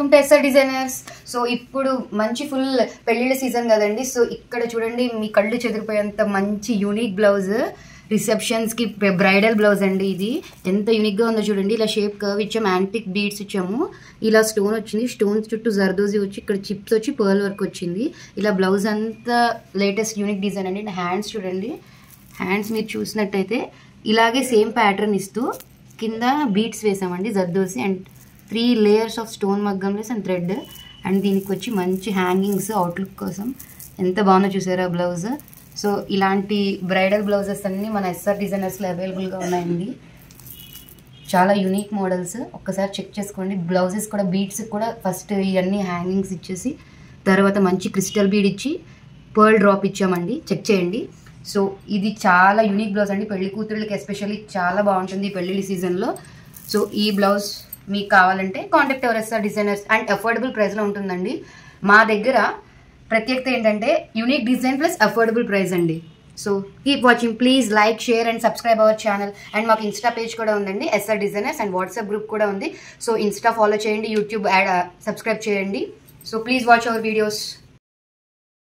Welcome to SR designers. So ఇప్పుడు మంచి full పెళ్లిళ్ళ సీజన్ కదండి. సో ఇక్కడ చూడండి, మీ కళ్ళు చెదిరిపోయేంత మంచి యూనిక్ బ్లౌజ్, రిసెప్షన్స్ కి బ్రైడల్ బ్లౌజ్ అండి. ఇది ఎంత యూనిక్ గా ఉందో చూడండి. ఇలా షేప్ కర్వ్ ఇచ్చాము, యాంటిక్ బీడ్స్ ఇచ్చాము, ఇలా స్టోన్ వచ్చింది, స్టోన్స్ చుట్టూ జర్దోజీ వచ్చి ఇక్కడ చిప్స్ వచ్చి పర్ల్ వర్క్ వచ్చింది. ఇలా బ్లౌజ్ అంతా లేటెస్ట్ యూనిక్ డిజైన్ అండి. హ్యాండ్స్ చూడండి, హ్యాండ్స్ మీరు చూసినట్టయితే ఇలాగే సేమ్ ప్యాటర్న్ ఇస్తూ కింద బీడ్స్ వేసామండి, zardozi and 3 layers of stone మగ్గం లేస్ అండ్ థ్రెడ్. అండ్ దీనికి వచ్చి మంచి హ్యాంగింగ్స్ అవుట్లుక్ కోసం ఎంత బాగుందో చూసారా బ్లౌజ్. సో ఇలాంటి బ్రైడల్ బ్లౌజెస్ అన్నీ మన ఎస్ఆర్ డిజైనర్స్లో అవైలబుల్గా ఉన్నాయండి. చాలా యూనిక్ మోడల్స్, ఒక్కసారి చెక్ చేసుకోండి. బ్లౌజెస్ కూడా బీడ్స్ కూడా ఫస్ట్ ఇవన్నీ హ్యాంగింగ్స్ ఇచ్చేసి తర్వాత మంచి క్రిస్టల్ బీడ్ ఇచ్చి పర్ల్ డ్రాప్ ఇచ్చామండి. చెక్ చేయండి. సో ఇది చాలా యూనిక్ బ్లౌజ్ అండి. పెళ్లి కూతురులకి ఎస్పెషల్లీ చాలా బాగుంటుంది ఈ పెళ్లి సీజన్లో. సో ఈ బ్లౌజ్ మీకు కావాలంటే contact our SR designers and affordable ప్రైస్లో ఉంటుందండి. మా దగ్గర ప్రత్యేకత ఏంటంటే unique design plus affordable price అండి. So keep watching, please like, share and subscribe our channel. And మాకు ఇన్స్టా పేజ్ కూడా ఉందండి, SR designers, and WhatsApp group కూడా ఉంది. సో ఇన్స్టా ఫాలో చేయండి, యూట్యూబ్ సబ్స్క్రైబ్ చేయండి. So please watch our videos.